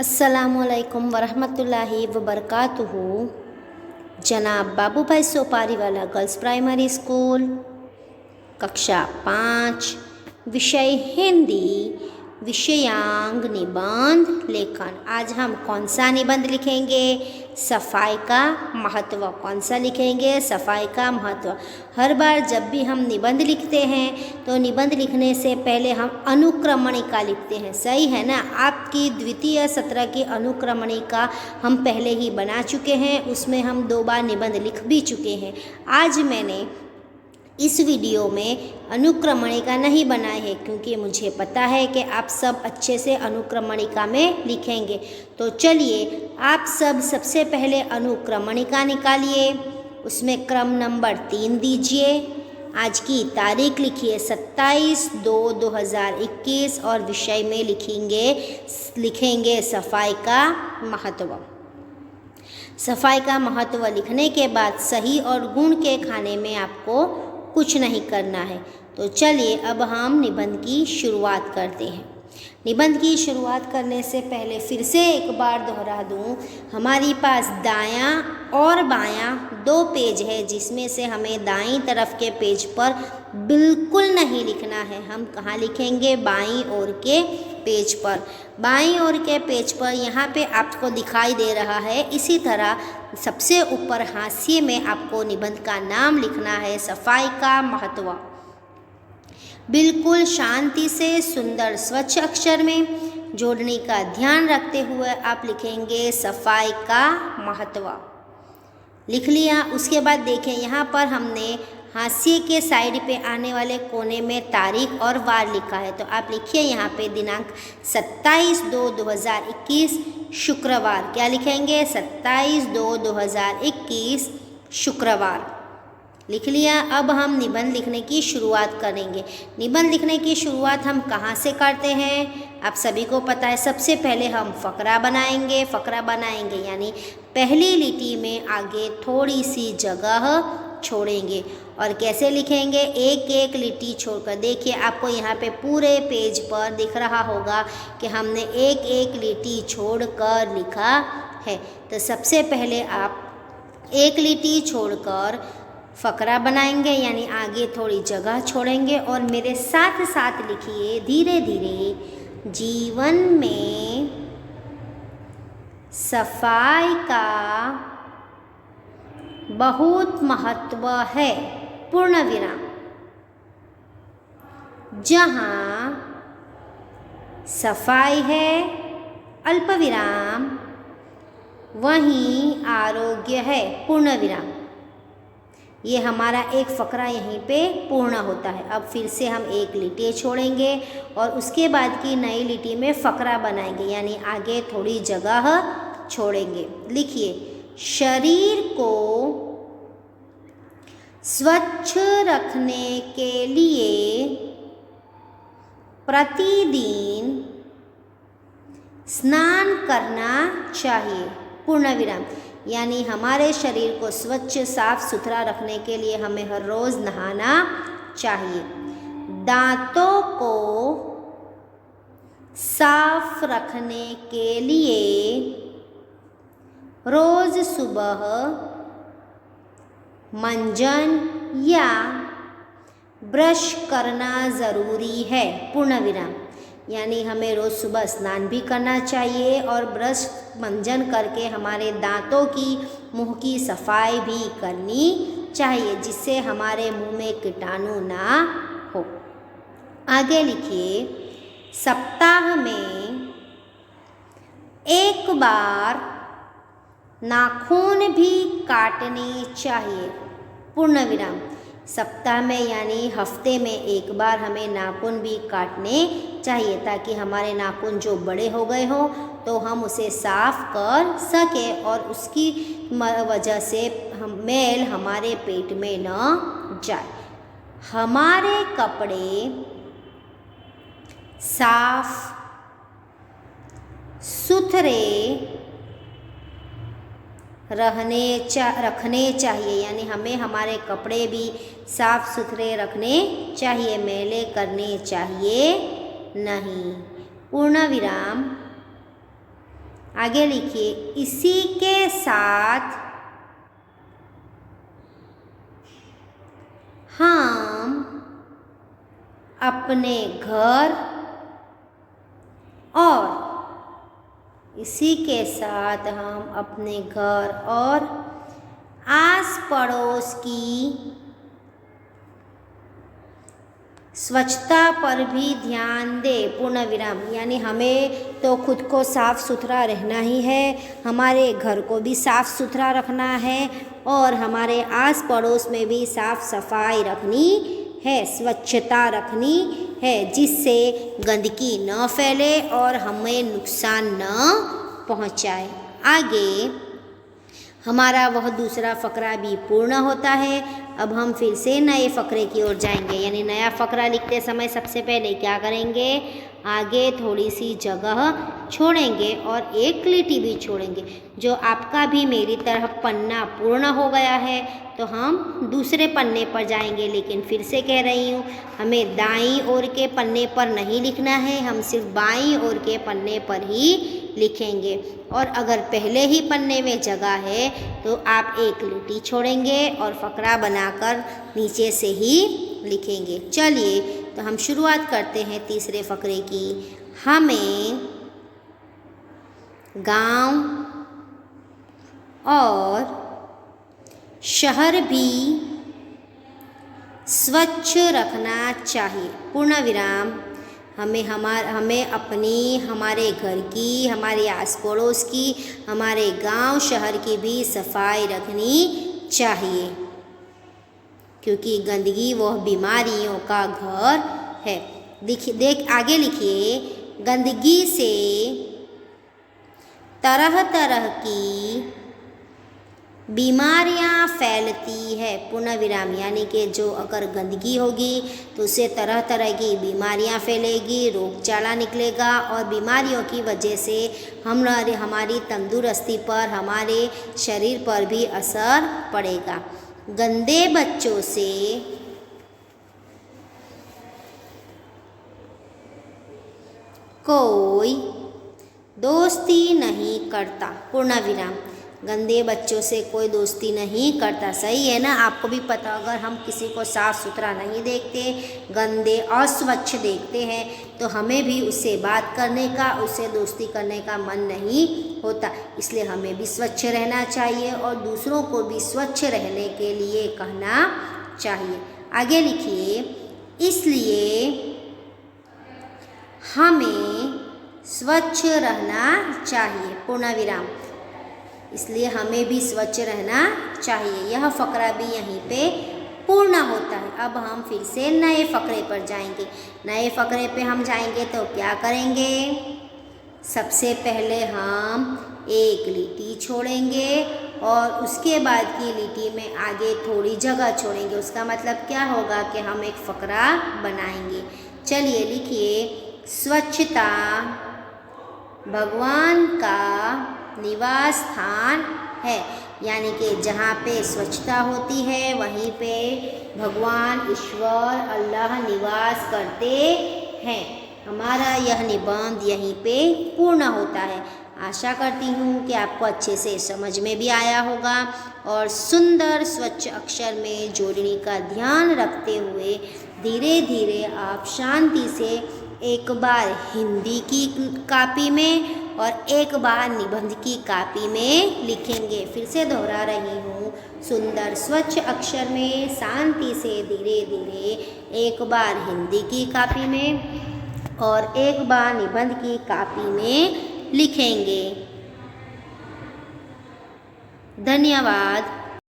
अस्सलामुअलैकुम वरहमतुल्लाहि वबरकातुहू। जनाब बाबू भाई सोपारी वाला गर्ल्स प्राइमरी स्कूल, कक्षा 5, विषय हिंदी, विषयांग निबंध लेखन। आज हम कौन सा निबंध लिखेंगे? सफाई का महत्व। कौन सा लिखेंगे? सफाई का महत्व। हर बार जब भी हम निबंध लिखते हैं तो निबंध लिखने से पहले हम अनुक्रमणिका लिखते हैं, सही है ना? आपकी द्वितीय सत्र की अनुक्रमणिका हम पहले ही बना चुके हैं, उसमें हम 2 बार निबंध लिख भी चुके हैं। आज मैंने इस वीडियो में अनुक्रमणिका नहीं बनाई है क्योंकि मुझे पता है कि आप सब अच्छे से अनुक्रमणिका में लिखेंगे। तो चलिए आप सब सबसे पहले अनुक्रमणिका निकालिए, उसमें क्रम नंबर 3 दीजिए। आज की तारीख लिखिए 27/2/2021 और विषय में लिखेंगे सफाई का महत्व। सफाई का महत्व लिखने के बाद सही और गुण के खाने में आपको कुछ नहीं करना है। तो चलिए अब हम निबंध की शुरुआत करते हैं। निबंध की शुरुआत करने से पहले फिर से एक बार दोहरा दूं, हमारे पास दायां और बायां 2 पेज है, जिसमें से हमें दाईं तरफ के पेज पर बिल्कुल नहीं लिखना है। हम कहाँ लिखेंगे? बाईं ओर के पेज पर। बाईं ओर के पेज पर यहाँ पे आपको दिखाई दे रहा है, इसी तरह सबसे ऊपर हाशिए में आपको निबंध का नाम लिखना है, सफाई का महत्व। बिल्कुल शांति से सुंदर स्वच्छ अक्षर में जोड़ने का ध्यान रखते हुए आप लिखेंगे सफाई का महत्व। लिख लिया। उसके बाद देखें, यहाँ पर हमने हाशिए के साइड पे आने वाले कोने में तारीख और वार लिखा है। तो आप लिखिए यहाँ पे दिनांक 27/2/2021 शुक्रवार। क्या लिखेंगे? 27/2/2021 शुक्रवार। लिख लिया। अब हम निबंध लिखने की शुरुआत करेंगे। निबंध लिखने की शुरुआत हम कहाँ से करते हैं? आप सभी को पता है, सबसे पहले हम फकरा बनाएंगे। फकरा बनाएंगे यानी पहली लिटी में आगे थोड़ी सी जगह छोड़ेंगे। और कैसे लिखेंगे? एक एक लिटी छोड़कर। देखिए आपको यहाँ पे पूरे पेज पर दिख रहा होगा कि हमने एक एक लिटी छोड़कर लिखा है। तो सबसे पहले आप एक लिटी छोड़कर फकरा बनाएंगे यानी आगे थोड़ी जगह छोड़ेंगे और मेरे साथ साथ लिखिए धीरे धीरे, जीवन में सफाई का बहुत महत्व है, पूर्ण विराम। जहाँ सफाई है, अल्प विराम, वहीं आरोग्य है, पूर्ण विराम। ये हमारा एक फकरा यहीं पे पूर्ण होता है। अब फिर से हम एक लिटी छोड़ेंगे और उसके बाद की नई लिटी में फकरा बनाएंगे यानी आगे थोड़ी जगह छोड़ेंगे। लिखिए, शरीर को स्वच्छ रखने के लिए प्रतिदिन स्नान करना चाहिए, पूर्ण विराम। यानी हमारे शरीर को स्वच्छ साफ सुथरा रखने के लिए हमें हर रोज़ नहाना चाहिए। दांतों को साफ रखने के लिए रोज़ सुबह मंजन या ब्रश करना ज़रूरी है, पूर्ण विराम। यानी हमें रोज़ सुबह स्नान भी करना चाहिए और ब्रश मंजन करके हमारे दांतों की, मुंह की सफाई भी करनी चाहिए, जिससे हमारे मुंह में कीटाणु ना हो। आगे लिखिए, सप्ताह में एक बार नाखून भी काटने चाहिए, पूर्ण विराम। सप्ताह में यानी हफ्ते में एक बार हमें नाखून भी काटने चाहिए ताकि हमारे नाखून जो बड़े हो गए हो तो हम उसे साफ कर सकें और उसकी वजह से मैल हमारे पेट में न जाए। हमारे कपड़े साफ सुथरे रखने चाहिए यानी हमें हमारे कपड़े भी साफ सुथरे रखने चाहिए, मैले करने चाहिए नहीं, पूर्ण विराम। आगे लिखिए, इसी के साथ हम अपने घर और इसी के साथ हम अपने घर और आस पड़ोस की स्वच्छता पर भी ध्यान दे। पूर्ण विराम। यानी हमें तो खुद को साफ सुथरा रहना ही है, हमारे घर को भी साफ सुथरा रखना है और हमारे आस पड़ोस में भी साफ सफाई रखनी है, स्वच्छता रखनी है, जिससे गंदगी न फैले और हमें नुकसान न पहुंचाए। आगे हमारा वह दूसरा फ़करा भी पूर्ण होता है। अब हम फिर से नए फ़करे की ओर जाएंगे। यानी नया फ़करा लिखते समय सबसे पहले क्या करेंगे, आगे थोड़ी सी जगह छोड़ेंगे और एक लिटी भी छोड़ेंगे। जो आपका भी मेरी तरह पन्ना पूर्ण हो गया है तो हम दूसरे पन्ने पर जाएंगे। लेकिन फिर से कह रही हूँ, हमें दाईं ओर के पन्ने पर नहीं लिखना है, हम सिर्फ बाईं ओर के पन्ने पर ही लिखेंगे। और अगर पहले ही पन्ने में जगह है तो आप एक लिटी छोड़ेंगे और फ़करा बनाकर नीचे से ही लिखेंगे। चलिए तो हम शुरुआत करते हैं तीसरे फ़करे की। हमें गांव और शहर भी स्वच्छ रखना चाहिए। पूर्ण विराम। हमें अपनी, हमारे घर की, हमारे आस पड़ोस की, हमारे गांव शहर की भी सफाई रखनी चाहिए, क्योंकि गंदगी वह बीमारियों का घर है। आगे लिखिए, गंदगी से तरह तरह की बीमारियां फैलती है। पूर्ण विराम। यानी कि जो अगर गंदगी होगी तो उससे तरह तरह की बीमारियां फैलेगी, रोगचाला निकलेगा और बीमारियों की वजह से हमारी तंदुरुस्ती पर, हमारे शरीर पर भी असर पड़ेगा। गंदे बच्चों से कोई दोस्ती नहीं करता। पूर्ण विराम। गंदे बच्चों से कोई दोस्ती नहीं करता। सही है ना। आपको भी पता, अगर हम किसी को साफ़ सुथरा नहीं देखते, गंदे अस्वच्छ देखते हैं तो हमें भी उससे बात करने का, उससे दोस्ती करने का मन नहीं होता। इसलिए हमें भी स्वच्छ रहना चाहिए और दूसरों को भी स्वच्छ रहने के लिए कहना चाहिए। आगे लिखिए, इसलिए हमें स्वच्छ रहना चाहिए। पूर्ण विराम। इसलिए हमें भी स्वच्छ रहना चाहिए। यह फ़करा भी यहीं पे पूर्ण होता है। अब हम फिर से नए फ़करे पर जाएंगे। नए फ़करे पे हम जाएंगे तो क्या करेंगे, सबसे पहले हम एक लिटी छोड़ेंगे और उसके बाद की लिटी में आगे थोड़ी जगह छोड़ेंगे। उसका मतलब क्या होगा कि हम एक फ़करा बनाएंगे। चलिए लिखिए, स्वच्छता भगवान का निवास स्थान है। यानी कि जहाँ पे स्वच्छता होती है वहीं पे भगवान, ईश्वर, अल्लाह निवास करते हैं। हमारा यह निबंध यहीं पे पूर्ण होता है। आशा करती हूँ कि आपको अच्छे से समझ में भी आया होगा और सुंदर स्वच्छ अक्षर में जोड़ने का ध्यान रखते हुए धीरे धीरे आप शांति से एक बार हिंदी की कॉपी में और एक बार निबंध की कॉपी में लिखेंगे। फिर से दोहरा रही हूँ, सुंदर स्वच्छ अक्षर में शांति से धीरे धीरे एक बार हिंदी की कॉपी में और एक बार निबंध की कॉपी में लिखेंगे। धन्यवाद।